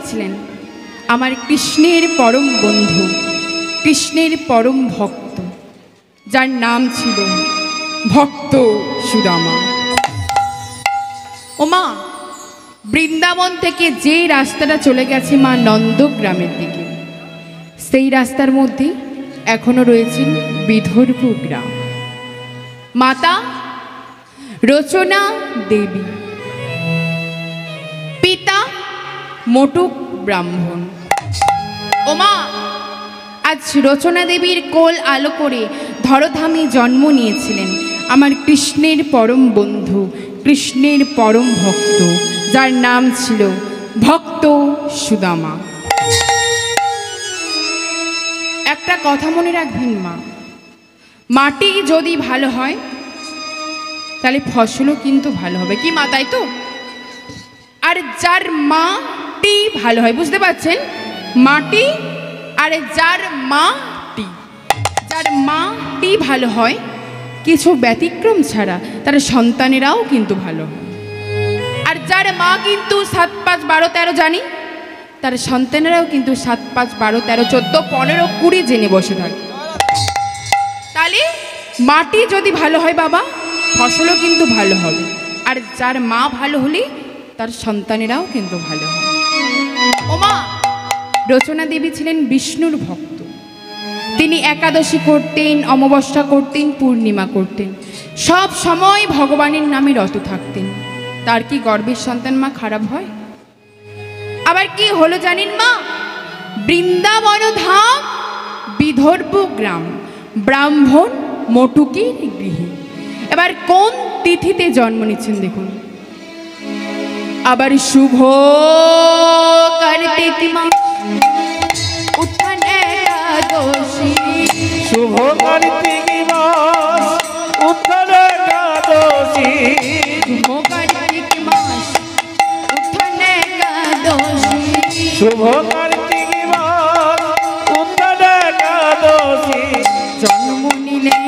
ছিলেন আমার কৃষ্ণের পরম বন্ধু, কৃষ্ণের পরম ভক্ত, যার নাম ছিল ভক্ত সুদামা। ও মা, বৃন্দাবন থেকে যে রাস্তাটা চলে গেছে মা নন্দগ্রামের দিকে, সেই রাস্তার মধ্যে এখনো রয়েছেন বিদর্ভ গ্রাম। মাতা রচনা দেবী, পিতা মোটুক ব্রাহ্মণ। ও মা, আজ রচনা দেবীর কোল আলো করে ধরধামে জন্ম নিয়েছিলেন আমার কৃষ্ণের পরম বন্ধু, কৃষ্ণের পরম ভক্ত, যার নাম ছিল ভক্ত সুদামা। একটা কথা মনে রাখবেন মা, মাটি যদি ভালো হয় তাহলে ফসলও কিন্তু ভালো হবে, কি মা, তাই তো? আর যার মাটি ভালো হয়, বুঝতে পারছেন, মাটি আর যার মাটি ভালো হয়, কিছু ব্যতিক্রম ছাড়া তার সন্তানেরাও কিন্তু ভালো হয়। আর যার মা কিন্তু 7, 5, 12, 13 জানি, তার সন্তানেরাও কিন্তু 7, 5, 12, 13, 14, 15, 20 জেনে বসে থাকে। তাহলে মাটি যদি ভালো হয় বাবা, ফসলও কিন্তু ভালো হবে। আর যার মা ভালো হলে তার সন্তানেরাও কিন্তু ভালো হয়। ও মা, রচনা দেবী ছিলেন বিষ্ণুর ভক্ত। তিনি একাদশী করতেন, অমাবস্যা করতেন, পূর্ণিমা করতেন, সব সময় ভগবানের নামে রত থাকতেন। তার কি গর্ভের সন্তান মা খারাপ হয়? আবার কি হলো জানেন মা? বৃন্দাবন ধাম, বিদর্ভ গ্রাম, ব্রাহ্মণ মোটুকির গৃহে। এবার কোন তিথিতে জন্ম নিচ্ছেন দেখুন। আবার শুভ কার্তিক মাস, উত্থান একাদশী, শুভ কার্তিক মাস, উত্থান একাদশী, শুভ কার্তিক মাস, উত্থান একাদশী, শুভ কার্তিক মাস, উত্থান একাদশী, জন্ম নিলেন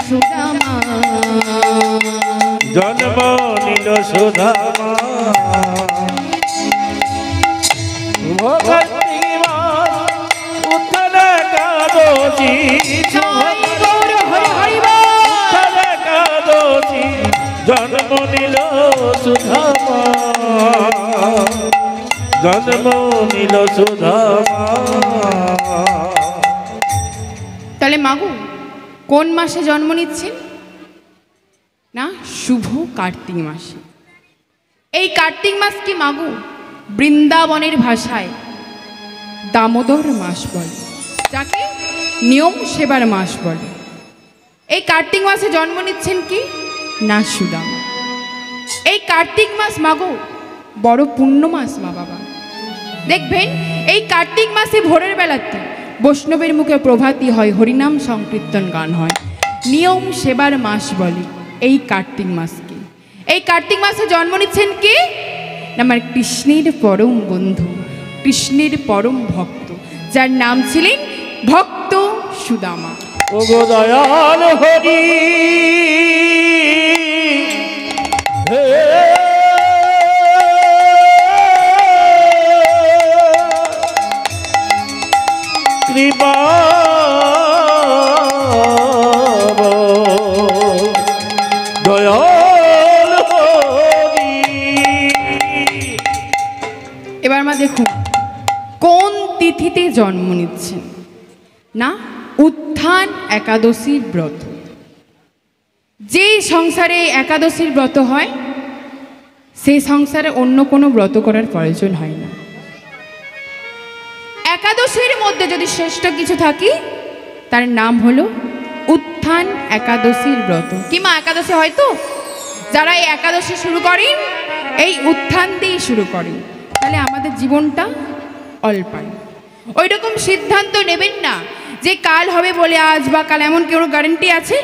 সুদামা, জন্ম নিল সুদামা। শুভ কার্তিক মাস, উত্থান একাদশী, জয় গৌর হরি হরি বল। উত্থান একাদশী, জন্ম নিল সুদামা, জন্ম নিল সুদামা। তাহলে মাগু কোন মাসে জন্ম নিচ্ছেন না? শুভ কার্তিক মাসে। এই কার্তিক মাস কি মাগু বৃন্দাবনের ভাষায় দামোদর মাস বলে, যাকে নিয়ম সেবার মাস বলে। এই কার্তিক মাসে জন্ম নিচ্ছেন কি না সুদামা। এই কার্তিক মাস মাগো বড় পুণ্য মাস মা বাবা। দেখবেন এই কার্তিক মাসে ভোরের বেলাতে বৈষ্ণবের মুখে প্রভাতী হয়, হরিনাম সংকীর্তন গান হয়, নিয়ম সেবার মাস বলে এই কার্তিক মাসকে। এই কার্তিক মাসে জন্ম নিচ্ছেন কে? আমার কৃষ্ণের পরম বন্ধু, কৃষ্ণের পরম ভক্ত, যার নাম ছিলেন ভক্ত সুদামা। ও গো দয়াল হরি, হে কৃপা দয়াল হরি। এবার মা দেখুন কোন তিথিতে জন্ম নিচ্ছেন না? উত্থান একাদশীর ব্রত। যে সংসারে একাদশীর ব্রত হয় সেই সংসারে অন্য কোনো ব্রত করার প্রয়োজন হয় না। একাদশীর মধ্যে যদি শ্রেষ্ঠ কিছু থাকে তার নাম হলো উত্থান একাদশীর ব্রত। কি মা, একাদশী হয়তো যারা এই একাদশী শুরু করেন এই উত্থান দিয়েই শুরু করেন, তাহলে আমাদের জীবনটা অল্পায়। ওই রকম সিদ্ধান্ত নেবেন না যে কাল হবে বলে আজ বা কাল, এমন কোনো গ্যারেন্টি আছে?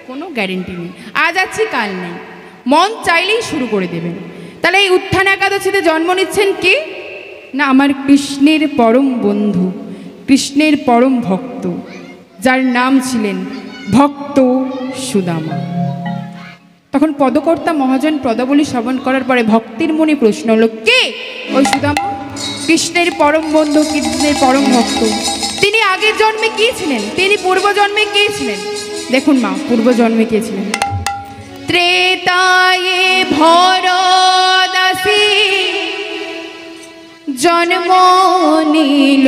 কোনো গ্যারেন্টি নেই। আজ আছি কাল নেই, মন চাইলেই শুরু করে দেবেন। তাহলে এই উত্থান একাদশীতে জন্ম নিচ্ছেন কি না আমার কৃষ্ণের পরম বন্ধু, কৃষ্ণের পরম ভক্ত, যার নাম ছিলেন ভক্ত সুদামা। তখন পদকর্তা মহাজন পদাবলী শ্রবণ করার পরে ভক্তির মনে প্রশ্ন হলো, কে ওই সুদামা? কৃষ্ণের পরম বন্ধু, কৃষ্ণের পরম ভক্ত। তিনি আগের জন্মে কে ছিলেন? তিনি পূর্বজন্মে কে ছিলেন? দেখুন মা, পূর্বজন্মে কে ছিলেন? ত্রেতায়ে ভরদাসী জন্ম নিল,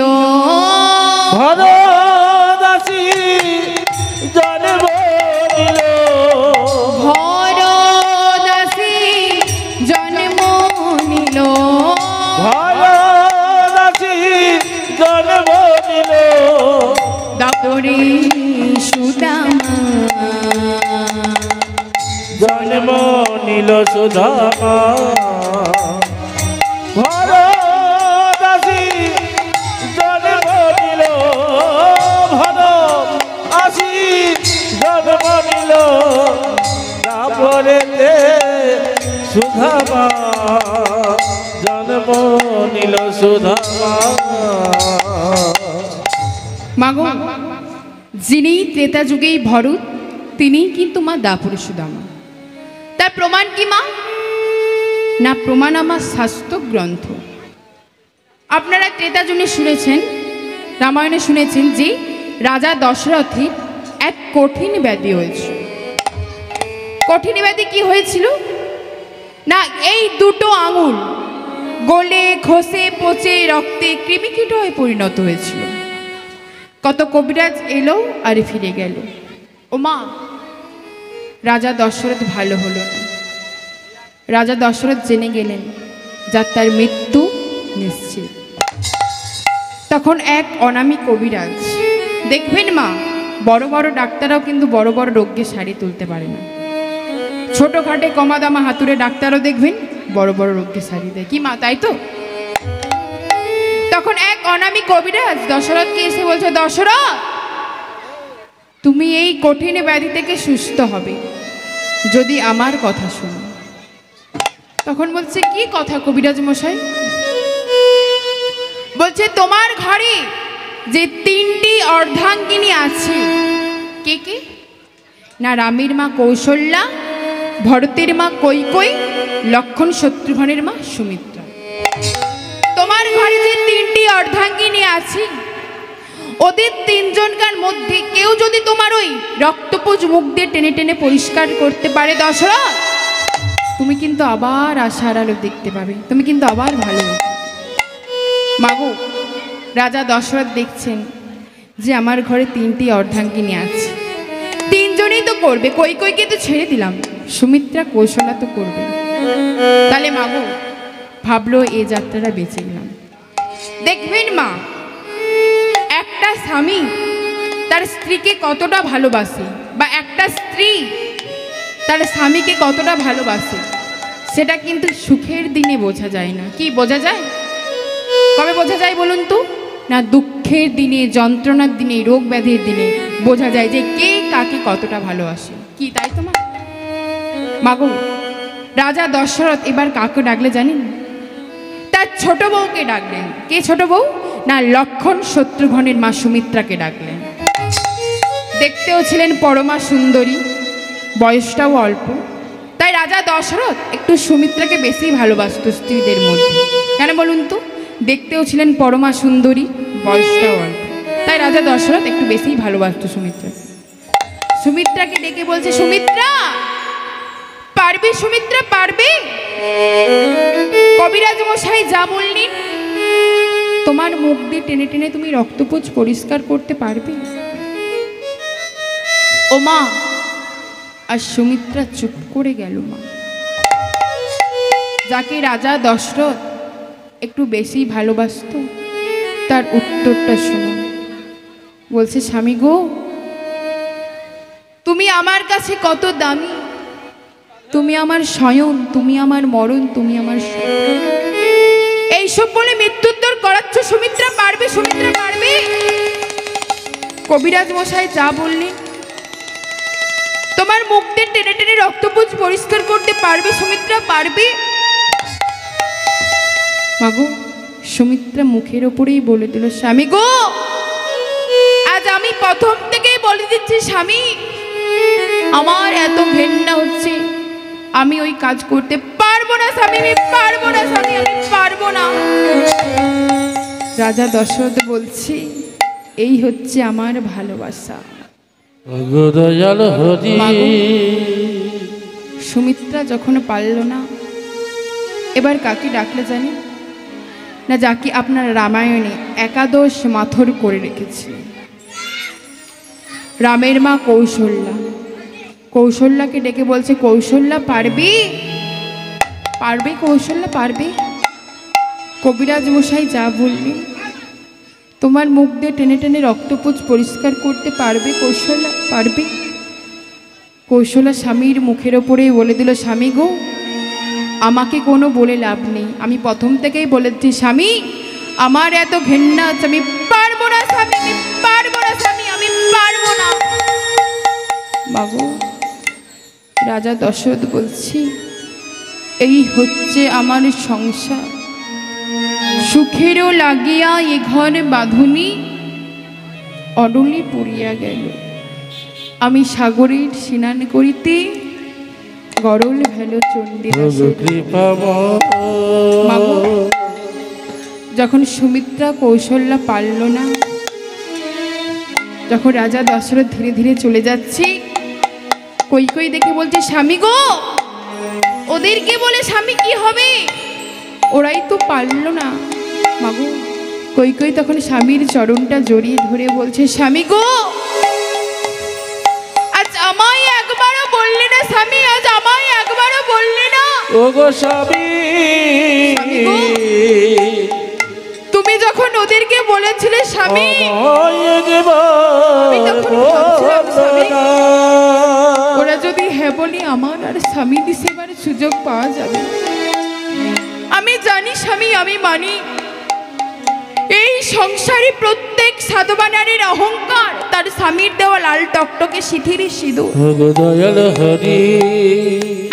ভরদাসী জন্ম নিল, ভরদাসী জন্ম নিল, ভরদাসী জন্ম নিল, দাপরে সুদামা জন্ম নিল সুদামা। ভরদাসী জন্ম নিল, ভরদাসী জন্ম নিল, তারপরে সুদামা জন্ম নিল সুদামা। মাগো, যিনি ত্রেতা যুগেই ভরত, তিনিই কিন্তু মা দাপরে সুদামা। তার প্রমাণ কি মা? না, প্রমাণ আমার শাস্ত্র গ্রন্থ। আপনারা ত্রেতা যুগে শুনেছেন, রামায়ণে শুনেছেন যে রাজা দশরথের এক কঠিন ব্যাধি হয়েছিল। কঠিন ব্যাধি কি হয়েছিল? না, এই দুটো আঙুল গলে খসে পচে রক্তে কৃমিকীট হয়ে পরিণত হয়েছিল। কত কবিরাজ এলো আর ফিরে গেল। ও মা, রাজা দশরথ ভালো হলো না। রাজা দশরথ জেনে গেলেন যার তার মৃত্যু নিশ্চিত। তখন এক অনামী কবিরাজ, দেখবেন মা, বড় বড় ডাক্তাররাও কিন্তু বড় বড় রোগকে সারিয়ে তুলতে পারে না। ছোটোখাটে কমাদামা হাতুড়ে ডাক্তারও দেখবেন বড় বড় রোগকে সারিয়ে দেয়, কি মা, তাই তো? তখন এক অনামী কবিরাজ দশরথকে এসে বলছে, দশরথ, তুমি এই কঠিন ব্যাধি থেকে সুস্থ হবে যদি আমার কথা শোনো। তখন বলছে, কি কথা কবিরাজ মশাই? বলছে, তোমার ঘরে যে তিনটি অর্ধাঙ্গিনী আছে, কে কে? না, রামের মা কৌশল্যা, ভরতের মা কৈকেয়ী, লক্ষ্মণ শত্রুঘ্নের মা সুমিত্রা। তোমার ঘরে যে তিনটি অর্ধাঙ্গিনী আছে, ওদের তিনজনকার মধ্যে কেউ যদি তোমার ওই রক্তপুজ মুখ দিয়ে টেনে টেনে পরিষ্কার করতে পারে দশরথ, তুমি কিন্তু আবার আশার আলো দেখতে পাবে, তুমি কিন্তু আবার ভালো। মাগো, রাজা দশরথ দেখছেন যে আমার ঘরে তিনটি অর্ধাঙ্গিনী আছে, তিনজনেই তো করবে, কৈকেয়ীকে তো ছেড়ে দিলাম, সুমিত্রা কৌশল্যা তো করবে। তাহলে মাগো ভাবলো এই যাত্রাটা বেঁচে গেলাম। দেখবেন মা, একটা স্বামী তার স্ত্রীকে কতটা ভালোবাসে, বা একটা স্ত্রী তার স্বামীকে কতটা ভালোবাসে, সেটা কিন্তু সুখের দিনে বোঝা যায় না। কি বোঝা যায়? কবে বোঝা যায় বলুন তো? না, দুঃখের দিনে, যন্ত্রণার দিনে, রোগ ব্যাধির দিনে বোঝা যায় যে কে কাকে কতটা ভালোবাসে। কি তাই তো মা? মাগো, রাজা দশরথ এবার কাকে ডাকলে জানেন? তার ছোট বউকে ডাকলেন। কে ছোট বউ? না, লক্ষ্মণ শত্রুঘ্নের মা সুমিত্রাকে ডাকলেন। দেখতেও ছিলেন পরমা সুন্দরী, বয়সটাও অল্প, তাই রাজা দশরথ একটু সুমিত্রাকে বেশি ভালোবাসত স্ত্রীদের মধ্যে। কেন বলুন তো? দেখতেও ছিলেন পরমা সুন্দরী, বয়সটাও অল্প, তাই রাজা দশরথ একটু বেশিই ভালোবাসত সুমিত্রা। সুমিত্রাকে ডেকে বলছে, সুমিত্রা পারবে? সুমিত্রা পারবে? কবিরাজ মশাই যা বললেন, তোমার মুখ দিয়ে টেনে টেনে তুমি রক্তপুজ পরিষ্কার করতে পারবে? ও মা, আর সুমিত্রা চুপ করে গেল। মা, যাকে রাজা দশরথ একটু বেশি ভালোবাসত, তার উত্তরটা শুনুন। বলছে, স্বামী গো, তুমি আমার কাছে কত দামি, তুমি আমার শয়ন, তুমি আমার মরণ, তুমি আমার এইসব বলে মৃত্যুত্তর করাচ্ছ। সুমিত্রা পারবে? সুমিত্রা পারবে? কবিরাজ মশাই যা বললেন, তোমার মুখ দিয়ে টেনে টেনে রক্তপুজ পরিষ্কার করতে পারবে? সুমিত্রা পারবে? মাগো, সুমিত্রা মুখের ওপরেই বলে দিল, স্বামী গো, আজ আমি প্রথম থেকেই বলে দিচ্ছি, স্বামী আমার এত ঘেন্না হচ্ছে, আমি ওই কাজ করতে পারবো না স্বামী, আমি পারবো না স্বামী, আমি পারবো না। রাজা দশরথ বলছি, এই হচ্ছে আমার ভালোবাসা। ওগো দয়াল হরি। সুমিত্রা যখন পারল না, এবার কাকে ডাকলে জানি না, যাকে আপনার রামায়ণে একাদশ মাথর করে রেখেছিলেন, রামের মা কৌশল্যা। কৌশল্যাকে ডেকে বলছে, কৌশল্যা পারবি? পারবে কৌশল্যা, পারবে? কবিরাজ মশাই যা বললেন, তোমার মুখ দিয়ে টেনে টেনে রক্তপুঁজ পরিষ্কার করতে পারবে কৌশল্যা? পারবে? কৌশল্যা স্বামীর মুখের ওপরেই বলে দিল, স্বামী গো, আমাকে কোনো বলে লাভ নেই, আমি প্রথম থেকেই বলেছি স্বামী, আমার এত ঘেন্না আছে, আমি পারবো না স্বামী, আমি পারবো না স্বামী, আমি পারবো না। বাবু, রাজা দশরথ বলছি, এই হচ্ছে আমার সংসার, সুখেরও লাগিয়া এ ঘর বাঁধুনি, অডলি পড়িয়া গেল, আমি সাগরের স্নান করিতে, গরল ভেল চণ্ডীদাসের। যখন সুমিত্রা কৌশল্যা পারল না, যখন রাজা দশরথ ধীরে ধীরে চলে যাচ্ছে, কই দেখে বলছে, স্বামী গো, ওদেরকে বলে স্বামী কি হবে, ওরাই তো পারল না। মাগো, কই তখন স্বামীর চরণটা জড়িয়ে ধরে বলছে, স্বামী গো, আজ আমায় একবারও বললে না স্বামী, আজ আমায় একবারও বললে না। ওগো স্বামী, তুমি যখন ওদেরকে বলেছিলে স্বামী, ওরা যদি হ্যাঁ বলি, আমার আর স্বামী দিশেবার সুযোগ পাওয়া যাবে। আমি জানি স্বামী, আমি মানি, এই সংসারে প্রত্যেক সাধবা নারীর অহংকার তার স্বামীর দেওয়া লাল টকটকে সিঁথির সিঁদুর।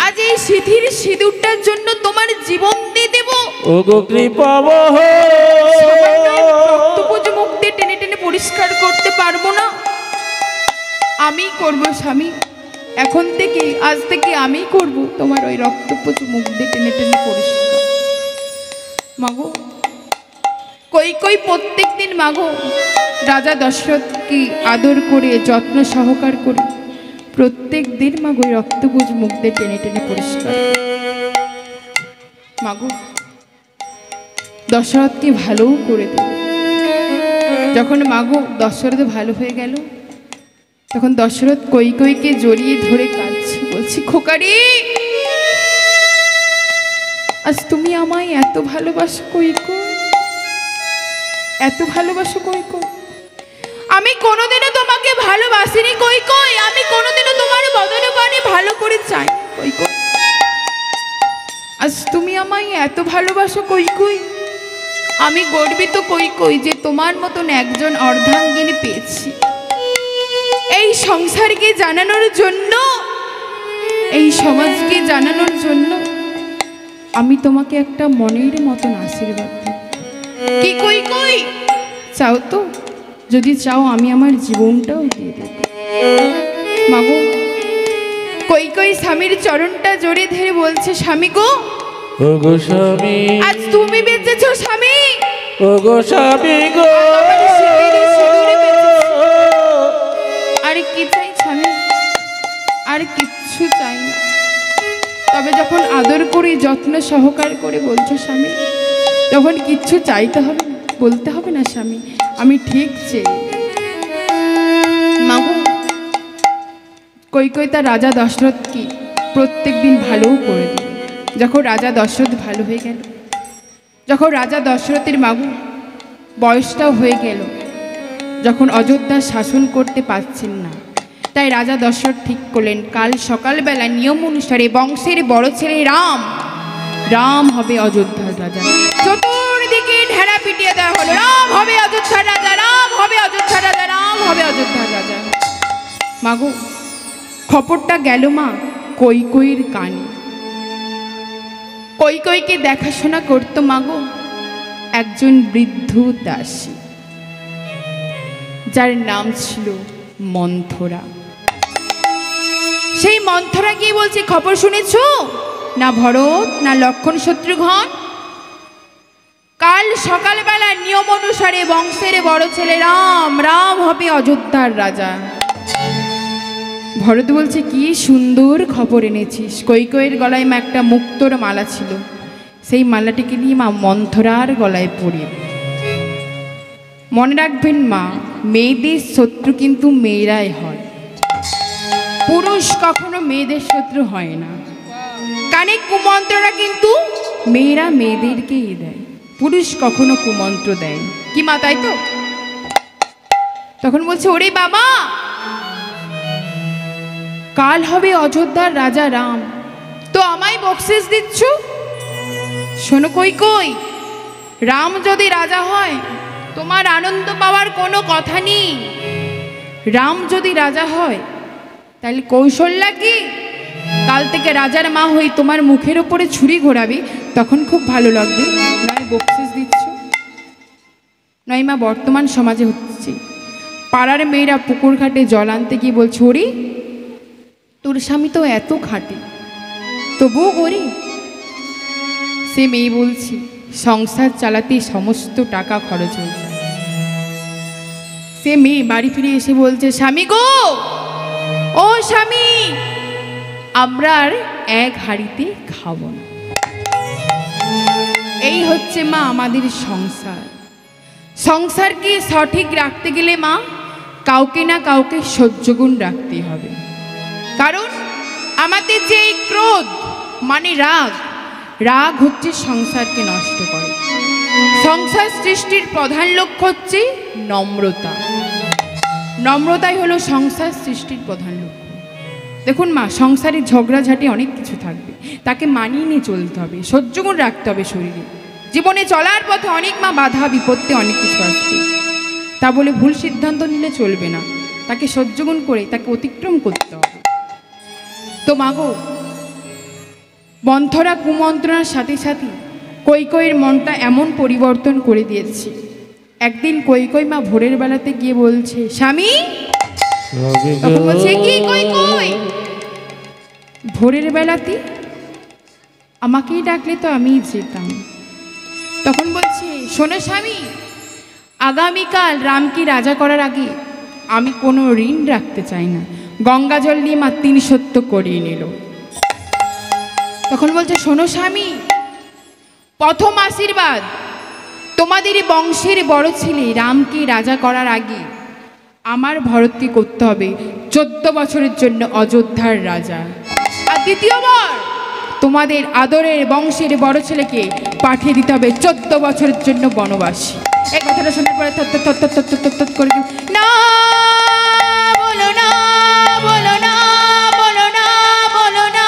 আজ এই সিঁথির সিঁদুরটার জন্য তোমার জীবন দিয়ে দেব। মুখ দিয়ে টেনে টেনে পরিষ্কার করতে পারবো না, আমি করব স্বামী, এখন থেকে, আজ থেকে আমি করব তোমার ওই রক্তপুজ মুখ দিয়ে টেনে টেনে পরিষ্কার। মাগো, কই প্রত্যেক দিন মাগো রাজা দশরথকে আদর করে যত্ন সহকার করে প্রত্যেক দিন মাগো ওই রক্তপুজ মুখ দিয়ে টেনে টেনে পরিষ্কার। মাগো, দশরথকে ভালোও করে দিল। যখন মাগো দশরথ ভালো হয়ে গেল, তখন দশরথ কইকে জড়িয়ে ধরে কাঁদছে, বলছি, খোকারি, আজ তুমি আমায় এত ভালোবাসো কইকো, এত ভালোবাসো কইকো, আমি কোনোদিনও তোমাকে ভালোবাসিনি কইকই, আমি কোনোদিনও তোমার বদনে বানে ভালো করে চাই কইকো, আজ তুমি আমায় এত ভালোবাসো কইকই, আমি গর্বিত কইকই যে তোমার মতন একজন অর্ধাঙ্গিনী পেয়েছি। এই সংসারকে জানানোর জন্য, এই সমাজকে জানানোর জন্য আমি তোমাকে একটা মনের মতন আশীর্বাদ দিই। কি কই চাও তো? যদি চাও আমি আমার জীবনটাও দিয়ে দেব। মাগো, কই স্বামীর চরণটা জড়িয়ে ধরে বলছে, স্বামী গো, ওগো স্বামী, আজ তুমি বেঁচেছো স্বামী, ওগো স্বামী গো, আর কি চাই স্বামী, আর কিচ্ছু চাই না। তবে যখন আদর করে যত্ন সহকার করে বলছো স্বামী, তখন কিচ্ছু চাইতে হবে না, বলতে হবে না স্বামী, আমি ঠিক চাই। মাগো, কই তার রাজা দশরথকে প্রত্যেক দিন ভালোও করে দিল। যখন রাজা দশরথ ভালো হয়ে গেল, যখন রাজা দশরথের মাগো বয়সটাও হয়ে গেল, যখন অযোধ্যা শাসন করতে পারছেন না, তাই রাজা দশরথ ঠিক করলেন, কাল সকালবেলা নিয়ম অনুসারে বংশের বড় ছেলে রাম হবে অযোধ্যার রাজা। চতুর্দিকে ঢেরা পিটিয়ে দেওয়া হলো, রাম হবে অযোধ্যার রাজা, রাম হবে অযোধ্যার রাজা, রাম হবে অযোধ্যার রাজা। মাগো, খবরটা গেল মা কইর কানে। কইকে দেখাশোনা করতো মাগো একজন বৃদ্ধ দাসী, যার নাম ছিল মন্থরা। সেই মন্থরা গিয়ে বলছে, খবর শুনেছ না ভরত না লক্ষণ শত্রুঘ্ন? কাল সকালবেলা নিয়ম অনুসারে বংশের বড় ছেলে রাম হবে অযোধ্যার রাজা। ভরত বলছে, কি সুন্দর খবর এনেছিস। কৈকেয়ীর গলায় মা একটা মুক্তোর মালা ছিল, সেই মালাটিকে নিয়ে মা মন্থরার গলায় পরিয়ে। মনে রাখবেন মা, মেয়েদের শত্রু কিন্তু মেয়েরাই হয়, পুরুষ কখনো মেয়েদের শত্রু হয় না। কানে কুমন্ত্রটা কিন্তু মেয়েরা মেয়েদেরকেই দেয়, পুরুষ কখনো কুমন্ত্র দেয় কি মা, তাই তো? তখন বলছে, ওরে বাবা, কাল হবে অযোধ্যার রাজা রাম, তো আমায় বকশিস দিচ্ছ? শোনো কৈকেয়ী, রাম যদি রাজা হয় তোমার আনন্দ পাওয়ার কোনো কথা নেই। রাম যদি রাজা হয় তাহলে কৌশল্যা কি? কাল থেকে রাজার মা হই তোমার মুখের ওপরে ছুরি ঘোরাবে, তখন খুব ভালো লাগবে। নয় বকশিস দিচ্ছ, নয় মা বর্তমান সমাজে হচ্ছে পাড়ার মেয়েরা পুকুর ঘাটে জল আনতে গিয়ে বলছে, ওরে তোর স্বামী তো এত খাটে, তবুও গরিব। সে মেয়ে বলছি, সংসার চালাতে সমস্ত টাকা খরচ হয়ে যায়। সে মেয়ে বাড়ি ফিরে এসে বলছে, স্বামী গো, ও স্বামী, আমরা আর এক হাঁড়িতে খাবো না। এই হচ্ছে মা আমাদের সংসার। সংসারকে সঠিক রাখতে গেলে মা কাউকে না কাউকে সহ্যগুণ রাখতে হবে। কারণ আমাদের যে এই ক্রোধ মানে রাগ হচ্ছে সংসারকে নষ্ট করে। সংসার সৃষ্টির প্রধান লক্ষ্য হচ্ছে নম্রতা। নম্রতাই হলো সংসার সৃষ্টির প্রধান লক্ষ্য। দেখুন মা, সংসারে ঝগড়াঝাটি অনেক কিছু থাকবে, তাকে মানিয়ে নিয়ে চলতে হবে, সহ্যগুণ রাখতে হবে শরীরে। জীবনে চলার পথে অনেক মা বাধা বিপত্তি অনেক কিছু আসবে, তা বলে ভুল সিদ্ধান্ত নিলে চলবে না, তাকে সহ্যগুণ করে তাকে অতিক্রম করতে হবে। তো মাগো, মন্থরা কুমন্ত্রণার সাথে সাথে কৈকেয়ীর মনটা এমন পরিবর্তন করে দিয়েছে। একদিন কৈকেয়ী মা ভোরের বেলাতে গিয়ে বলছে, স্বামী। তখন বলছে, কি কৈকেয়ী, ভোরের বেলাতে আমাকেই ডাকলে তো আমিই যেতাম। তখন বলছে, শোনো স্বামী, আগামীকাল রামকে রাজা করার আগে আমি কোনো ঋণ রাখতে চাই না। গঙ্গা জল নিয়ে মা 3 সত্য করিয়ে নিল। তখন বলছে, শোনো স্বামী, প্রথম আশীর্বাদ তোমাদের বংশের বড় ছেলে রামকে রাজা করার আগে আমার ভরতকে করতে হবে 14 বছরের জন্য অযোধ্যার রাজা। আর দ্বিতীয়বার তোমাদের আদরের বংশের বড় ছেলেকে পাঠিয়ে দিতে হবে 14 বছরের জন্য বনবাসী। এই কথাটা শোনার পরে থর করে না, বলো না, বলো না, বলো না, বলো না,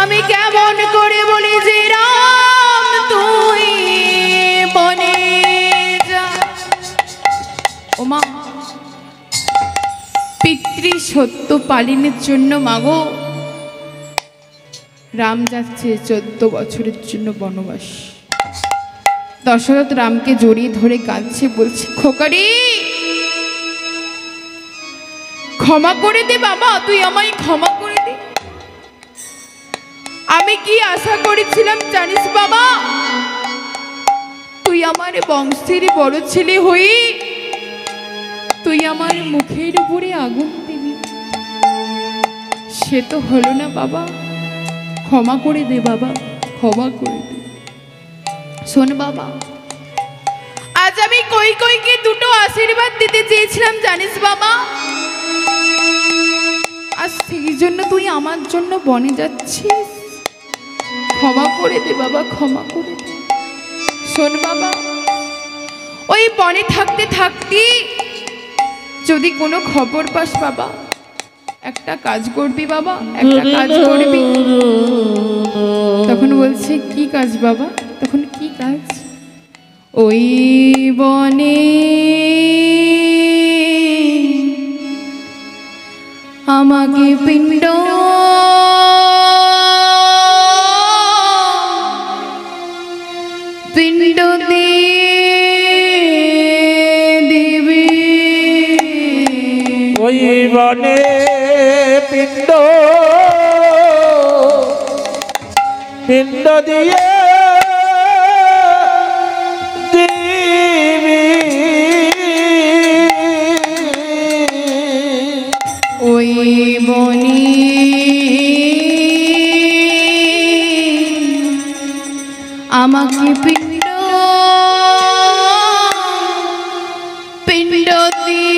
আমি কেমন করে বলি যে রাম তুই বনে যা। ও মা, পিতৃ সত্য পালনের জন্য মাগো রাম যাচ্ছে 14 বছরের জন্য বনবাস। দশরথ রামকে জড়িয়ে ধরে কাঁদছে, বলছে, খোকারি ক্ষমা করে দে বাবা, তুই আমায় ক্ষমা করে দে। আমি কি আশা করেছিলাম জানিস বাবা, তুই আমার বংশের বড় ছেলে হই তুই আমার মুখের উপরে আগুন দিবি, সে তো হলো না বাবা, ক্ষমা করে দে বাবা, ক্ষমা করে দে। শোন বাবা, আজ আমি কৈকেয়ীকে 2টো আশীর্বাদ দিতে চেয়েছিলাম জানিস বাবা, আর সেই জন্য তুই আমার জন্য বনে যাচ্ছিস, ক্ষমা করে দে বাবা, ক্ষমা করে দে। শোন বাবা, ওই বনে থাকতে থাকতে যদি কোনো খবর পাস বাবা, একটা কাজ করবি বাবা, একটা কাজ করবি। তখন বলছে, কি কাজ বাবা? তখন কি কাজ? ওই বনে আমাকে পিণ্ড পিণ্ড ওই বনে পিণ্ড দিয়ে দিবি ওই বনি আমাকে পিণ্ড পিণ্ড দিয়ে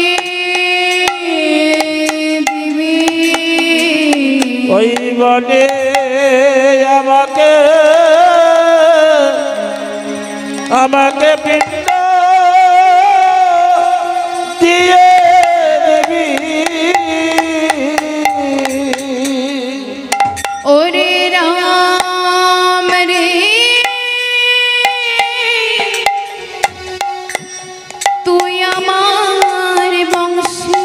দিবি ওই বনে আমাকে আমাকে পিণ্ড দিয়ে দিবি ওরে রাম রে তুই আমার বংশে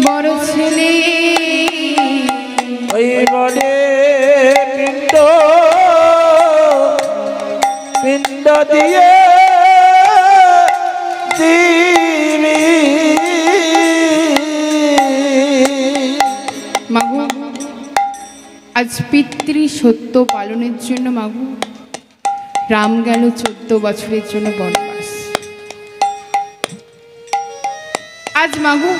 বড় ছেলে ওই বনে পিণ্ড পিণ্ড দিয়ে দিবি মাগু আজ পিতৃ সত্য পালনের জন্য মাগু রাম গেল 14 বছরের জন্য বনবাস। আজ মাগু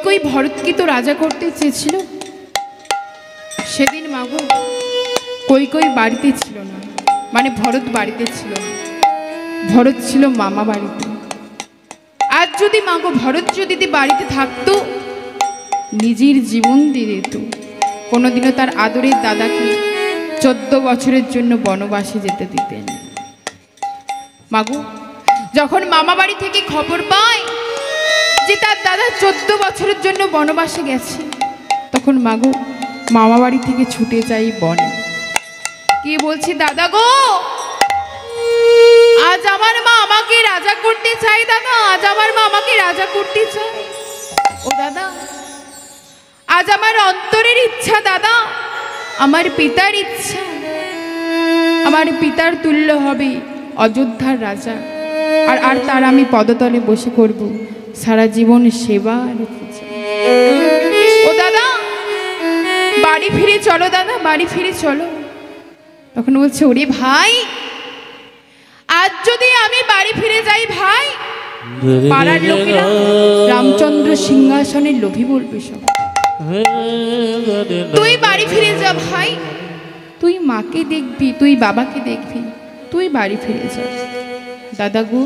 কই ভরতকে তো রাজা করতে চেয়েছিল, সেদিন মাগু কই বাড়িতে ছিল না, মানে ভরত বাড়িতে ছিল না, ভরত ছিল মামা বাড়িতে। আজ যদি মাগো ভরত যদি বাড়িতে থাকতো নিজের জীবন দিয়ে দিত, কোনোদিনও তার আদরের দাদাকে 14 বছরের জন্য বনবাসে যেতে দিতেন। মাগো যখন মামা বাড়ি থেকে খবর পায় যে তার দাদা 14 বছরের জন্য বনবাসে গেছে, তখন মাগো মামা বাড়ি থেকে ছুটে যাই বনে। কে বলছে, দাদা গো আজ আমার মা আমাকে রাজা করতে চাই, দাদা আজ আমার মা আমাকে রাজা করতে চায়। ও দাদা আজ আমার অন্তরের ইচ্ছা, দাদা আমার পিতার ইচ্ছা, আমার পিতার তুল্য হবে অযোধ্যার রাজা, আর তার আমি পদতলে বসে করব সারা জীবন সেবা আর পূজা। ও দাদা বাড়ি ফিরে চলো, দাদা বাড়ি ফিরে চলো। তখন বলছে, ওরে ভাই আজ যদি আমি বাড়ি ফিরে যাই ভাই, পাড়ার লোকেরা রামচন্দ্র সিংহাসনের লোভী বলবে সব। তুই বাড়ি ফিরে যা ভাই, তুই মাকে দেখবি, তুই বাবাকে দেখবি, তুই বাড়ি ফিরে যা। দাদা গো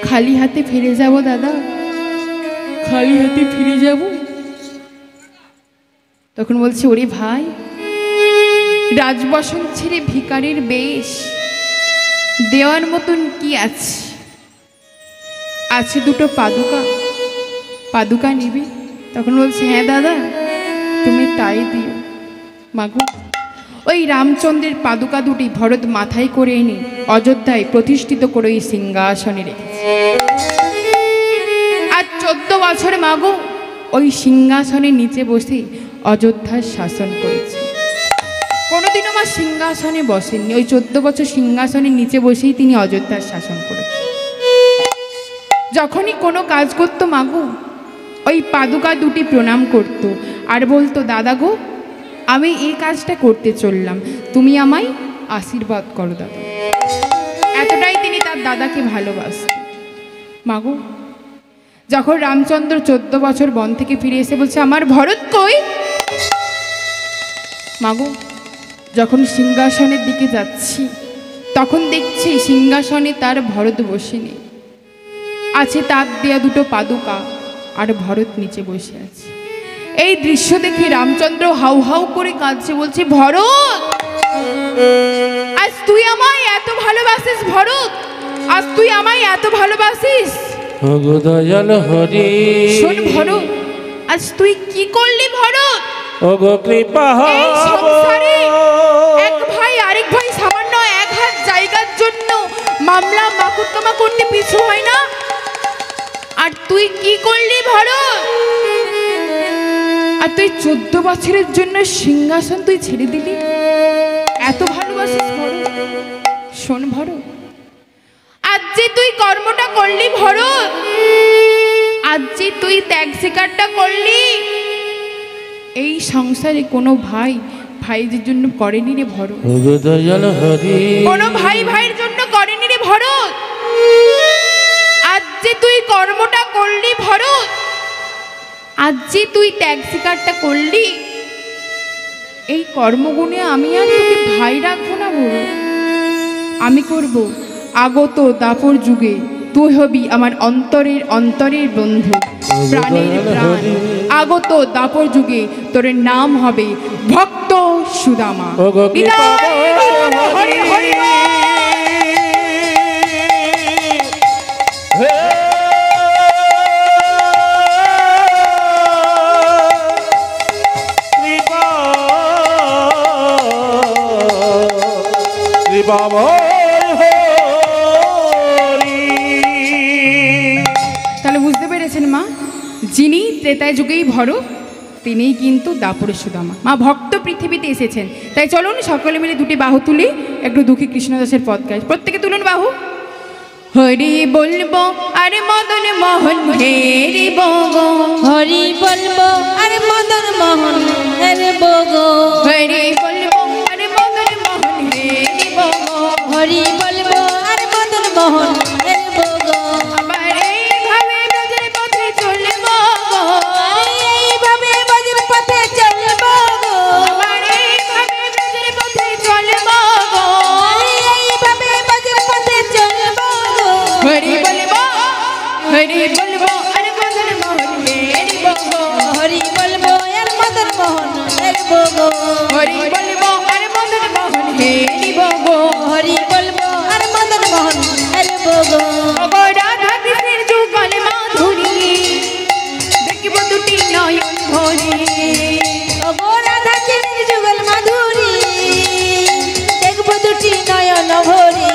খালি হাতে ফিরে যাব, দাদা খালি হাতে ফিরে যাব। তখন বলছে, ওরে ভাই রাজবসন ছেড়ে ভিখারির বেশ দেওয়ার মতন কি আছে? আছে দুটো পাদুকা, পাদুকা নিবি? তখন বলছে, হ্যাঁ দাদা তুমি তাই দিও। মাগো ওই রামচন্দ্রের পাদুকা দুটি ভরত মাথায় করে এনে অযোধ্যায় প্রতিষ্ঠিত করে ওই সিংহাসনে রেখেছে। আজ 14 বছর মাগো ওই সিংহাসনের নিচে বসে অযোধ্যার শাসন করেছে। কোনোদিনও মা সিংহাসনে বসেননি, ওই 14 বছর সিংহাসনের নিচে বসেই তিনি অযোধ্যার শাসন করেছেন। যখনই কোনো কাজ করতো মাগো ওই পাদুকা দুটি প্রণাম করত আর বলতো, দাদা গো আমি এই কাজটা করতে চললাম, তুমি আমায় আশীর্বাদ করো দাদা। এতটাই তিনি তার দাদাকে ভালোবাসতেন। মাগো যখন রামচন্দ্র 14 বছর বন থেকে ফিরে এসে বলছে, আমার ভরত কই? মাগো যখন সিংহাসনের দিকে যাচ্ছি তখন দেখছি সিংহাসনে তার ভরত বসেনি, আছে তার দেয়া দুটো পাদুকা আর ভরত নিচে বসে আছে। এই দৃশ্য দেখে রামচন্দ্র হাউ হাউ করে কাঁদছে, বলছে, ভরত আজ তুই আমায় এত ভালোবাসিস, ভরত আজ তুই আমায় এত ভালোবাসিস। ওগো দয়াল হরি শোন ভরত, আজ তুই কি করলি ভরত? ওগো কৃপা এই সংসারে এক ভাই আরেক ভাই সামান্য এক হাত জায়গার জন্য মামলা মাকুত্তমা করতে পিছু হয় না, আর তুই কি করলি ভরত? আর তুই 14 বছরের জন্য সিংহাসন তুই ছেড়ে দিলি, এত ভালোবাসিস ভরত? শোন ভরত, আজ যে তুই কর্মটা করলি ভরত, আজ যে তুই ত্যাগ স্বীকারটা করলি, এই সংসারে কোনো ভাই ভাইদের জন্য করেনি রে ভরত। ওগো দয়াল হরি কোনো ভাই ভাইয়ের জন্য করেনি রে ভরত। আজ যে তুই কর্মটা করলি ভরত, আজ যে তুই ত্যাগ স্বীকারটা করলি, এই কর্মগুণে আমি আর তোকে ভাই রাখবো না ভরত। আমি করব আগত দাপর যুগে তুই হবি আমার অন্তরের অন্তরের বন্ধু, প্রাণের প্রাণ। আগত দাপর যুগে তোর নাম হবে ভক্ত সুদামা। ওগো কৃপা হরি হরি তাহলে বুঝতে পেরেছেন মা, যিনি ত্রেতায় যুগেই ভরত তিনিই কিন্তু দাপরে সুদামা। মা ভক্ত পৃথিবীতে এসেছেন, তাই চলুন সকলে মিলে দুটি বাহু তুলি, একটু দুঃখী কৃষ্ণদাসের পদ গাই। প্রত্যেকে তুলুন বাহু। হরি বলবো আরে মদন মোহন হেরি বগো, হরি বলবো আরে মদন মোহন হেরে বগো, হরি বলবো আরে মদন মোহন হেরি বগো, হরি বলবো আরে মদন মোহন হেরে বগো। আমার এইভাবে ব্রজের পথে চলবো গো, এইভাবে ব্রজের পথে চলবো গো, আমার এইভাবে ব্রজের পথে চলবো গো, এইভাবে ব্রজের পথে চলবো গো। হরি বলবো আরে মদন মোহন হেরি বগো, হরি বলবো আর মদন মোহন হেরে বগো, হরি বলবো আরে মদন মোহন হেরি বগো, হরি বলবো আর মদন মোহন হেরে বগো। ওগো রাধা কৃষ্ণের যুগল মাধুরী দেখব দুটি নয়ন ভরে, ওগো রাধা কৃষ্ণের যুগল মাধুরী দেখবো দুটি নয়ন ভরে,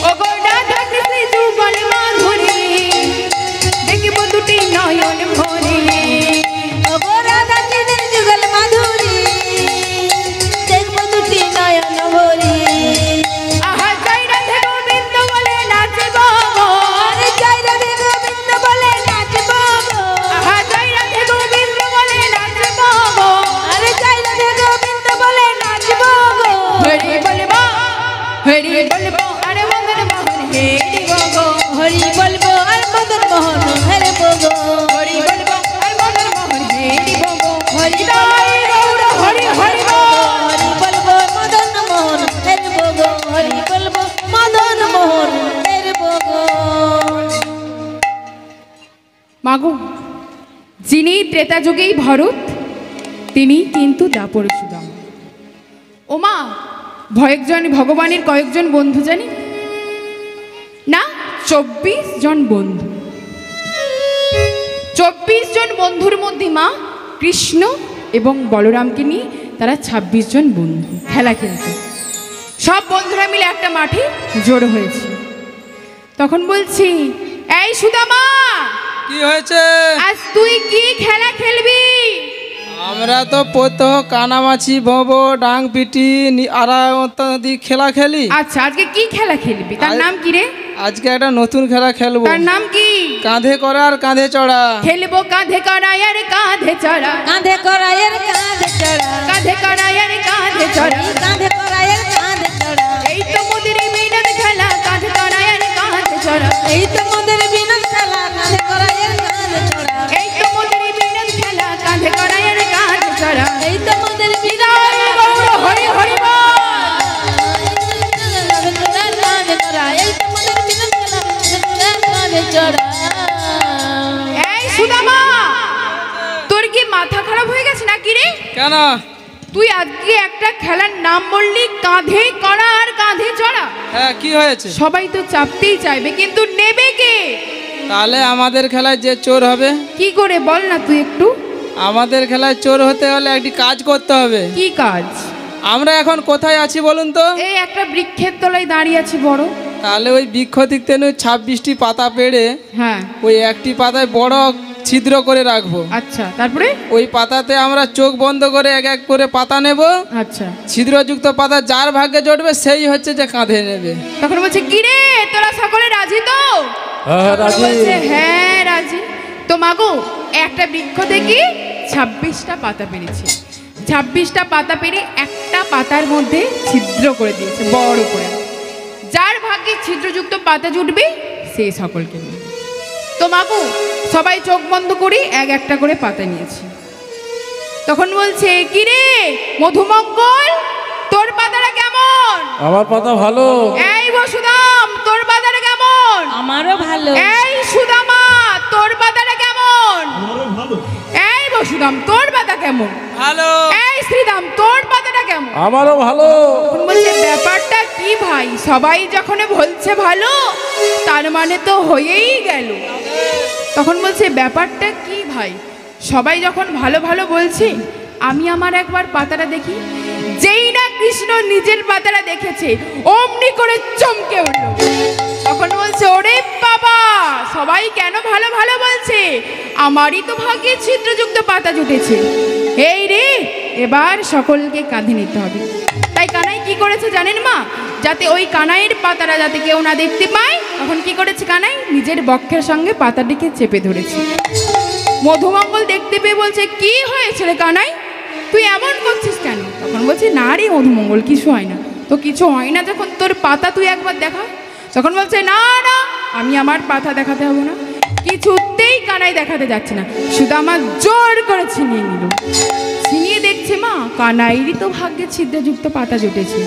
ওগো রাধা কৃষ্ণের যুগল মাধুরী দেখব দুটি নয়ন ভরে, ওগো রাধা কৃষ্ণের যুগল মাধুরী দেখবো দুটি নয়ন ভরে। আহা জয় রাধে গোবিন্দ বলে নাচব গো, আরে জয় রাধে গোবিন্দ বলে নাচবো গো, আহা জয় রাধে গোবিন্দ বলে নাচব গো, আরে জয় রাধে গোবিন্দ বলে নাচবো গো। হরি বলবো আরে মদন মোহন হেরি বগো, হরি বলবো আর মদন মোহন হেরে বগো, হরি বলবো আর মদন মোহন হেরি বগো, হরি জয় গৌর হরি হরি বল। হরি বলবো মদন মোহন হেরে বগো, হরি বলবো মদন মোহন হেরে বগো। মাগো, যিনি ত্রেতা যুগেই ভরত তিনি কিন্তু দাপরে সুদামা। ও মা, ভগবানের কয়েকজন বন্ধু জানি না? 24 জন বন্ধু। 24 জন বন্ধুর মধ্যে মা কৃষ্ণ এবং বলরামকে নিয়ে তারা 26 জন বন্ধু খেলা খেলছে। সব বন্ধুরা মিলে একটা মাঠে জড়ো হয়েছে। তখন বলছি, এই সুদামা, কি হয়েছে? আজ তুই কি খেলা খেলবি? আমরা তো প্রত্যহ কানামাছি ভোবো ডাং পিটি আরাদি খেলা খেলি। আচ্ছা, আজকে কি খেলা খেলবি? তার নাম কি রে? আজকে একটা নতুন খেলা খেলবো। তার নাম কি? কাঁধে করা আর কাঁধে চড়া। খেলবো কাঁধে করাই আর কাঁধে চড়া, কাঁধে করায়ের কাঁধে চড়া, কাঁধে করাই আর কাঁধে চড়া, কাঁধে করায়ের কাঁধে চড়া। এই তো মোদের বিনোদ খেলা, কাঁধে করাই আর কাঁধে চড়া, এই তো মোদের বিনোদ খেলা, কাঁধে করায়ের কাঁধে চড়া। এই তো মোদের বিনোদ খেলা, কাঁধে করাই আর কাঁধে চড়া। এই তো মোদের বিনোদ জয় গৌর হরি হরি বল। কাঁধে চড়া, কাঁধে চড়া। এই তো মোদের বিনোদ খেলা, কাঁধে চড়া। এই সুদামা, তোর কি মাথা খারাপ হয়ে গেছে নাকি রে? কেন? তুই আজকে একটা খেলার নাম বললি কাঁধে করা আর কাঁধে চড়া। হ্যাঁ, কি হয়েছে? সবাই তো চাপতেই চাইবে, কিন্তু নেবে কে? তাহলে আমাদের খেলায় যে চোর হবে। কি করে বল না তুই একটু। আমাদের খেলায় চোর হতে হলে একটি কাজ করতে হবে। কি কাজ? আমরা এখন কোথায় আছি বলুন তো? এই একটা বৃক্ষের তলায় দাঁড়িয়ে আছে বড়। তাহলে ওই বৃক্ষ দিক থেকে 26টি পাতা পেড়ে হ্যাঁ, ওই একটি পাতায় বড় ছিদ্র করে রাখবো। আচ্ছা, তারপরে? ওই পাতাতে আমরা চোখ বন্ধ করে এক এক করে পাতা নেব। আচ্ছা, ছিদ্রযুক্ত পাতা যার ভাগ্যে জড়বে সেই হচ্ছে যে কাঁধে নেবে। তখন বলছে কি রে, তোরা সকলে রাজি তো? হ্যাঁ, তখন রাজি। বলছে হ্যাঁ রাজি। তো মাগো, একটা বৃক্ষ থেকে 26টা পাতা পেরেছে। 26টা পাতা পেরে একটা পাতার মধ্যে ছিদ্র করে দিয়েছে বড় করে। যার ভাগ্যে ছিদ্রযুক্ত পাতা জুটবে সেই সকলকে নিয়ে। তো মাগো সবাই চোখ বন্ধ করি এক একটা করে পাতা নিয়েছি। তখন বলছে কি রে মধুমঙ্গল, তোর পাতাটা কেমন? আমার পাতা ভালো। এই বসুদাম, তোর পাতাটা কেমন? আমারও ভালো। এই সুদামা, তোর পাতাটা কেমন? এই বসুদাম, তোর পাতা কেমন? ভালো। এই শ্রীদাম, তোর পাতাটা কেমন? আমারও ভালো। তখন বলছে ব্যাপারটা কি ভাই, সবাই যখন বলছে ভালো তার মানে তো হয়েই গেল। তখন বলছে ব্যাপারটা কি ভাই, সবাই যখন ভালো ভালো বলছে আমি আমার একবার পাতাটা দেখি। যেই না কৃষ্ণ নিজের পাতাটা দেখেছে অমনি করে চমকে উঠল। তখন বলছে ওরে বাবা, সবাই কেন ভালো ভালো বলছে, আমারই তো ভাগ্যে ছিদ্রযুক্ত পাতা জুটেছে। এই রে, এবার সকলকে কাঁধে নিতে হবে। তাই কানাই কি করেছে জানেন মা, যাতে ওই কানাইয়ের পাতাটা যাতে কেউ না দেখতে পায়, তখন কি করেছে কানাই নিজের বক্ষের সঙ্গে পাতাটিকে চেপে ধরেছে। মধুমঙ্গল দেখতে পেয়ে বলছে কি হয়েছে রে কানাই, তুই এমন করছিস কেন? তখন বলছে না রে মধুমঙ্গল, কিছু হয় না। তো কিছু হয় না যখন তোর পাতা তুই একবার দেখা। তখন বলছে না না, আমি আমার পাতা দেখাতে হবো না। কিছুতেই কানাই দেখাতে যাচ্ছে না। সুদামা জোর করে ছিনিয়ে নিল। ছিনিয়ে দেখছে মা কানাইরই তো ভাগ্যে ছিদ্রযুক্ত পাতা জুটেছে।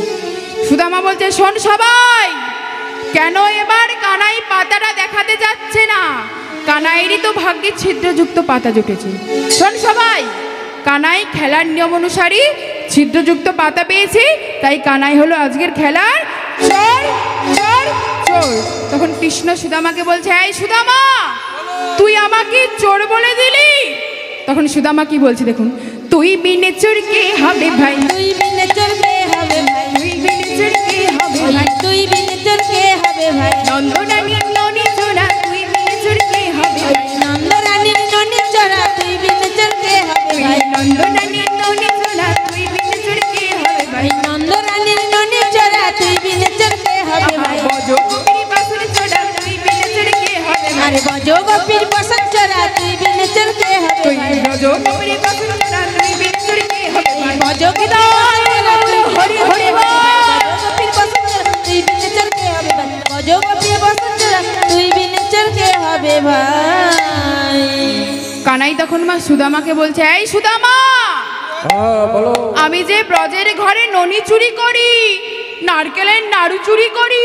সুদামা বলছে শোন সবাই, কেন এবার কানাই পাতাটা দেখাতে যাচ্ছে না? কানাইরই তো ভাগ্যে ছিদ্রযুক্ত পাতা জুটেছে। শোন সবাই, কানাই খেলার নিয়ম অনুসারে ছিদ্রযুক্ত পাতা পেয়েছে, তাই কানাই হলো আজকের খেলার চোর চোর চোর। তখন কৃষ্ণ সুদামাকে বলছে এই সুদামা, তুই আমাকে চোর বলে দিলি। তখন সুদামা কি বলছে দেখুন, তুই বিনে চোর কে হবে ভাই, তুই বিনে চোর কে হবে ভাই, তুই বিনে চোর কে হবে ভাই, তুই বিনে চোর কে হবে ভাই, নন্দরানীর ননি চোরা তুই বিনে চোর কে হবে ভাই, নন্দরানীর ননি চোরা তুই বিনে চোর কে হবে ভাই, নন্দরানীর ননি চোরা তুই বিনে চোর কে হবে ভাই, নন্দরানীর ননি চোরা তুই বিনে চোর কে হবে ভাই, বজগোপীর বাসুর চোরা তুই বিনে চোর কে হবে ভাই, আরে বজগোপীর বসন চোরা তুই বিনে চোর কে হবে তুই ভাই, বজগোপীর বাসুর চোরা তুই বিনে চোর কে হবে ভাই, বজগোপীর হরি হরি বজগোপীর বসন চোরা তুই বিনে চোর কে হবে ভাই, বজগোপীর বসন চোরা তুই বিনে চোর কে হবে ভাই। কানাই তখন মা সুদামাকে বলছে এই সুদামা, হ্যাঁ বলো। আমি যে ব্রজের ঘরে ননি চুরি করি, নারকেলের নাড়ু চুরি করি,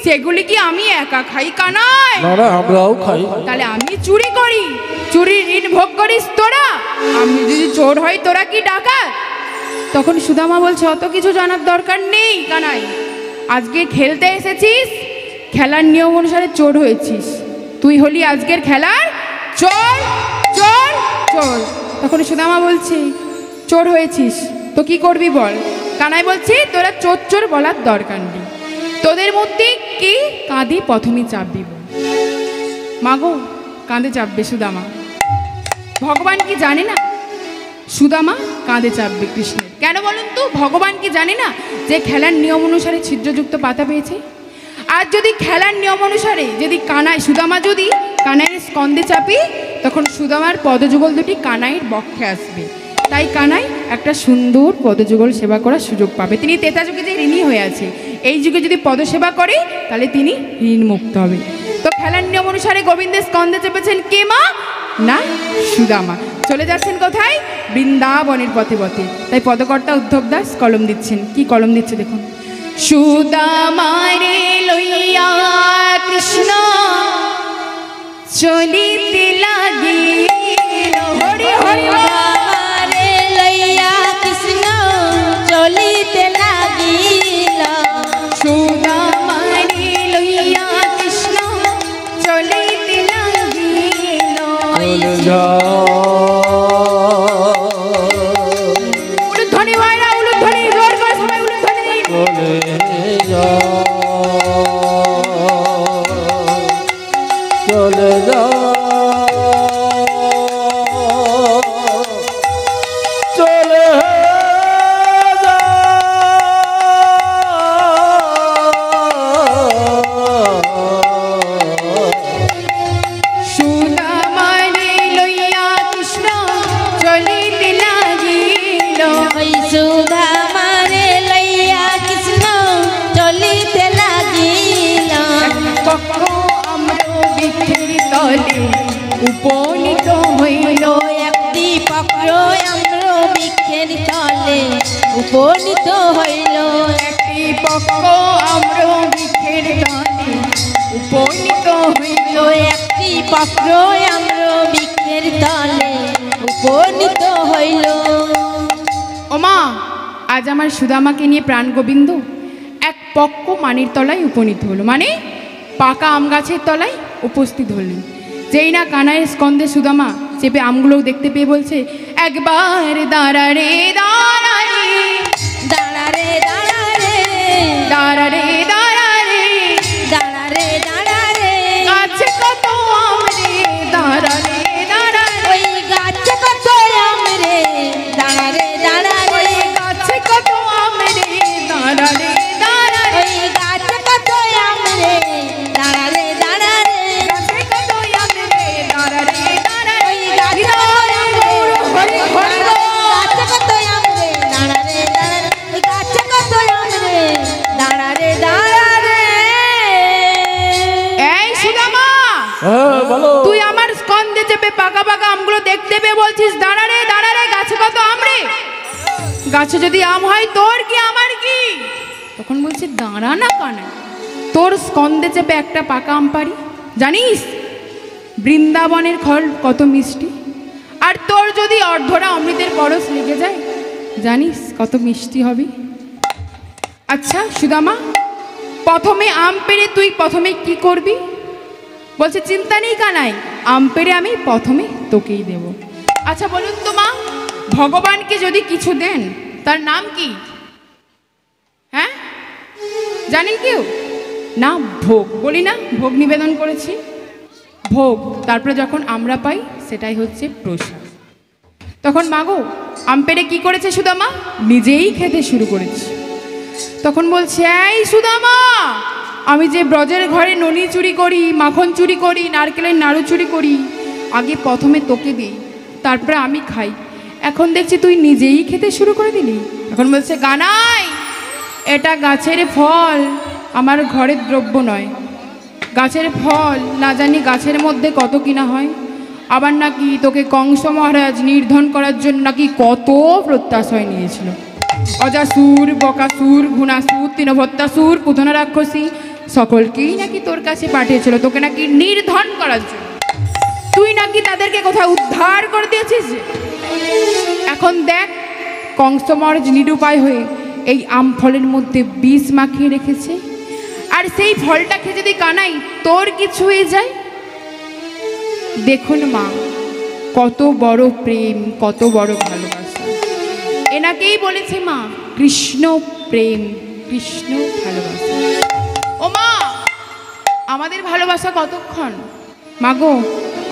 সেগুলি কি আমি একা খাই কানাই? না না, আমরাও খাই। তাহলে আমি চুরি করি, চুরির ঋণ ভোগ করিস তোরা। আমি যদি চোর হই তোরা কি ডাকাত? তখন সুদামা বলছে অত কিছু জানার দরকার নেই কানাই, আজকে খেলতে এসেছিস, খেলার নিয়ম অনুসারে চোর হয়েছিস, তুই হলি আজকের খেলার চোর চোর চোর। তখন সুদামা বলছে চোর হয়েছিস তো কি করবি বল? কানাই বলছে তোরা চোর চোর বলার দরকার নেই, তোদের মধ্যে কে কাঁধে প্রথমে চাপবি বল। মাগো কাঁধে চাপবে সুদামা। ভগবান কি জানে না সুদামা কাঁধে চাপবে কৃষ্ণের? কেন বলুন তো, ভগবান কি জানে না যে খেলার নিয়ম অনুসারে ছিদ্রযুক্ত পাতা পেয়েছে? আর যদি খেলার নিয়ম অনুসারে যদি কানাই সুদামা যদি কানাইয়ের স্কন্ধে চাপি, তখন সুদামার পদযুগল দুটি কানাইয়ের বক্ষে আসবে। তাই কানাই একটা সুন্দর পদযুগল সেবা করার সুযোগ পাবে। তিনি তেতা যুগে যে ঋণী হয়ে আছে, এই যুগে যদি পদসেবা করে তাহলে তিনি ঋণ মুক্ত হবে। তো খেলার নিয়ম অনুসারে গোবিন্দের স্কন্ধে চেপেছেন কে মা? না সুদামা। চলে যাচ্ছেন কোথায়? বৃন্দাবনের পথে পথে। তাই পদকর্তা উদ্ধব দাস কলম দিচ্ছেন। কি কলম দিচ্ছে দেখুন, সুদামারে লইয়া কৃষ্ণ চলিতে লাগিল, হরি হরি আমারে লইয়া কৃষ্ণ চলিতে লাগিল, সুদামারে লইয়া কৃষ্ণ চলিতে লাগিল। চলে যাও। উলুধ্বনি ভাইরা, উলুধ্বনি জোর করে সবাই উলুধ্বনি দিন। চলে যাও, চলে যাও, ওই সুধা মারে লইয়া কৃষ্ণ চলিতে লাগিল পক্ষ আম্র বৃক্ষের তলে উপনীত হইল। একটি পক্র আম্র বৃক্ষের তলে উপনীত হইল একটি পক্ষ আম্র বৃক্ষের তলে উপনীত হইল। একটি পক্র আম্র বৃক্ষের তলে উপনীত হইল। ওমা, আজ আমার সুদামাকে নিয়ে প্রাণ গোবিন্দ এক পক্ক মানির তলায় উপনীত হলো, মানে পাকা আম গাছের তলায় উপস্থিত হলেন। যেই না কানাইয়ের স্কন্ধে সুদামা চেপে আমগুলো দেখতে পেয়ে বলছে, একবার দাঁড়া রে দাঁড়া রে দাঁড়া রে দাঁড়া রে দাঁড়া রে দাঁড়া রে দাঁড়া রে দাঁড়া রে গাছে কত আম রে দাঁড়া রে দাঁড়া রে ওই গাছে কত আম রে দাঁড়া রে দাঁড়া রে গাছে কত আম রে দাঁড়া রে দাঁড়া রে ওই গাছে কত আম রে দাঁড়া রে দাঁড়া রে গাছে কত আম রে দাঁড়া রে দাঁড়া রে ওই গাছে কত আম রে গাছে কত আম রে দাঁড়া রে দাঁড়া রে ওই গাছে কত আম রে দাঁড়া রে দাঁড়া রে। এই সুদামা, হ্যাঁ বলো। তুই আমার স্কন্ধে চেপে পাকা পাকা আমগুলো দেখতে পেয়ে বলছিস দাঁড়া রে গাছে কত আম রে? গাছে যদি আম হয় তোর কি আমার কি? তখন বলছি দাঁড়া না কানা, তোর স্কন্ধে চেপে একটা পাকা আম পারি। জানিস বৃন্দাবনের ফল কত মিষ্টি, আর তোর যদি অর্ধরা অমৃতের পরশ লেগে যায় জানিস কত মিষ্টি হবে। আচ্ছা সুদামা, প্রথমে আম পেড়ে তুই প্রথমে কি করবি? বলছে চিন্তা নেই কানাই, আম পেড়ে আমি প্রথমে তোকেই দেব। আচ্ছা বলুন তো মা, ভগবানকে যদি কিছু দেন তার নাম কি? হ্যাঁ জানেন কেউ? না ভোগ, বলি না ভোগ নিবেদন করেছি, ভোগ। তারপরে যখন আমরা পাই সেটাই হচ্ছে প্রসাদ। তখন মাগো আম পেড়ে কি করেছে সুদামা? নিজেই খেতে শুরু করেছে। তখন বলছে, এই সুদামা, আমি যে ব্রজের ঘরে ননি চুরি করি, মাখন চুরি করি, নারকেলের নাড়ু চুরি করি, আগে প্রথমে তোকে দিই, তারপরে আমি খাই। এখন দেখছি তুই নিজেই খেতে শুরু করে দিলি। এখন বলছে, গানাই, এটা গাছের ফল, আমার ঘরের দ্রব্য নয়। গাছের ফল না জানি গাছের মধ্যে কত কিনা হয়। আবার নাকি তোকে কংস মহারাজ নির্ধন করার জন্য নাকি কত প্রত্যাশয় নিয়েছিল। অজাসুর, বকাসুর, ঘুণাসুর, তৃণভত্তাসুর, পুতনা রাক্ষসী সকলকেই নাকি তোর কাছে পাঠিয়েছিল তোকে নাকি নির্ধন করার জন্য। তুই নাকি তাদেরকে কোথাও উদ্ধার করে দিয়েছিস। এখন দেখ কংস মহারাজ নিরুপায় হয়ে এই আম ফলের মধ্যে বিষ মাখিয়ে রেখেছে, আর সেই ফলটা খেয়ে যদি কানাই তোর কিছু হয়ে যায়। দেখুন মা, কত বড় প্রেম, কত বড় ভালোবাসা। এনাকেই বলেছে মা কৃষ্ণ প্রেম, কৃষ্ণ ভালোবাসা। ও মা, আমাদের ভালোবাসা কতক্ষণ? মাগো,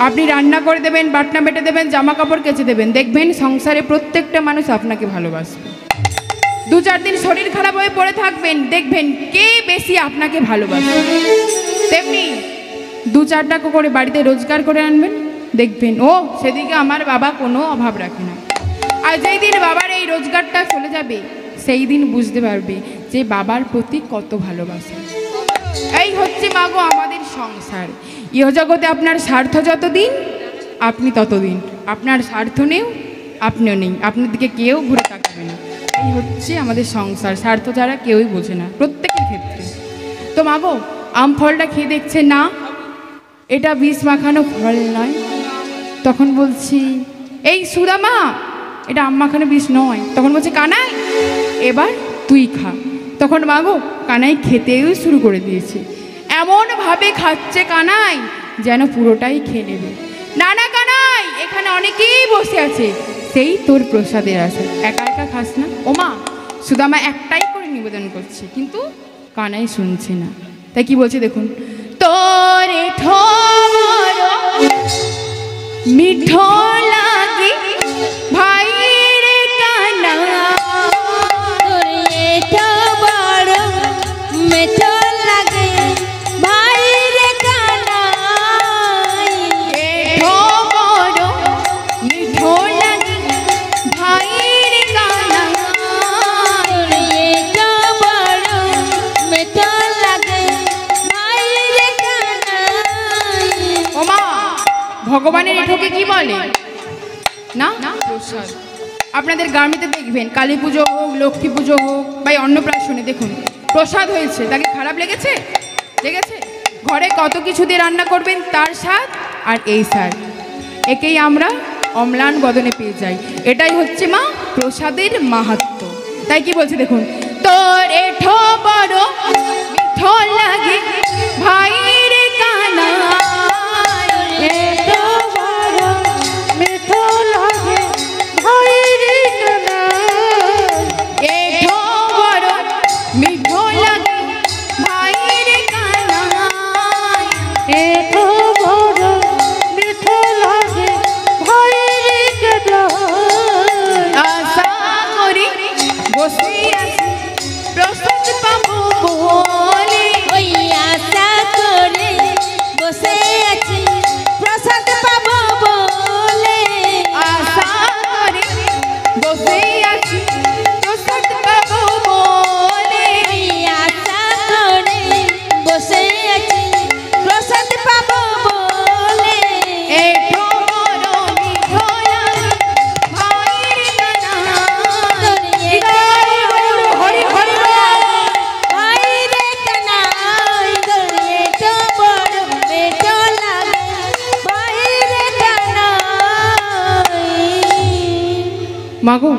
আপনি রান্না করে দেবেন, বাটনা বেটে দেবেন, জামা কাপড় কেচে দেবেন, দেখবেন সংসারে প্রত্যেকটা মানুষ আপনাকে ভালোবাসবে। 2-4 দিন শরীর খারাপ হয়ে পড়ে থাকবেন, দেখবেন কে বেশি আপনাকে ভালোবাসে। তেমনি 2-4 টাকা করে বাড়িতে রোজগার করে আনবেন, দেখবেন ও সেদিকে আমার বাবা কোনো অভাব রাখে না। আর যেই দিন বাবার এই রোজগারটা চলে যাবে সেই দিন বুঝতে পারবে যে বাবার প্রতি কত ভালোবাসা। এই হচ্ছে মাগো আমাদের সংসার। ইহজগতে আপনার স্বার্থ যতদিন আপনি ততদিন, আপনার স্বার্থ নেই আপনিও নেই, আপনার দিকে কেউ ঘুরে তাকাবে না। এই হচ্ছে আমাদের সংসার, স্বার্থ ছাড়া কেউই বোঝে না প্রত্যেকের ক্ষেত্রে। তো মাগো আম ফলটা খেয়ে দেখছে না এটা বিষ মাখানো ফল নয়। তখন বলছি, এই সুদামা, এটা আম মাখানো বিষ নয়। তখন বলছে, কানাই এবার তুই খা। তখন মাগো কানাই খেতেও শুরু করে দিয়েছে, এমনভাবে খাচ্ছে কানাই যেন পুরোটাই খেয়ে নেবে। না না কানাই, এখানে অনেকেই বসে আছে, সেই তোর প্রসাদের আছে, একা একা খাস না। ওমা, সুদামা একটাই করে নিবেদন করছে, কিন্তু কানাই শুনছে না। তাই কি বলছে দেখুন, তোরে ঠোর মিঠো লাগে ভাই রে কানা, তোরে এটা বড় মিঠো লাগে ভাই রে কানাই, এঠো বড় মিঠো লাগে ভাই রে কানা, ভগবানের এঠোকে কি বলে না প্রসাদ। আপনাদের গ্রামেতে দেখবেন কালী পুজো হোক, লক্ষ্মী পুজো হোক বা অন্নপ্রাশনে দেখুন প্রসাদ হয়েছে, তাকে খারাপ লেগেছে? লেগেছে? ঘরে কত কিছু দিয়ে রান্না করবেন তার স্বাদ আর এই স্বাদ, একেই আমরা অম্লান বদনে পেয়ে যাই। এটাই হচ্ছে মা প্রসাদের মাহাত্ম্য। তাই কি বলছে দেখুন, তোর এঠো বড় মিঠো লাগে ভাই রে কানা, এঠো বড় মিঠো লাগে ভাই রে কানা, এঠো বড় মিঠো লাগে ভাই রে কানা, এঠো বড় মিঠো লাগে ভাই রে কানা। আশা করি বসে আছি প্রসাদ পাবো বলে, ওই আশা করে বসে আছি প্রসাদ পাবো বলে, আশা করি বসে আছি প্রসাদ পাবো বলে, ওই আশা করে বসে আছি প্রসাদ পাবো বলে। এঠো বড় মিঠো লাগে ভাই রে কানা, তোর এঠো বড় হরি হরি ভাই রে কানা, তোর এঠো বড় মিঠো লাগে ভাই রে কানা। মাগো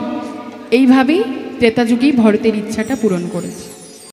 এইভাবেই ত্রেতা যুগেই ভরতের ইচ্ছাটা পূরণ করেছে।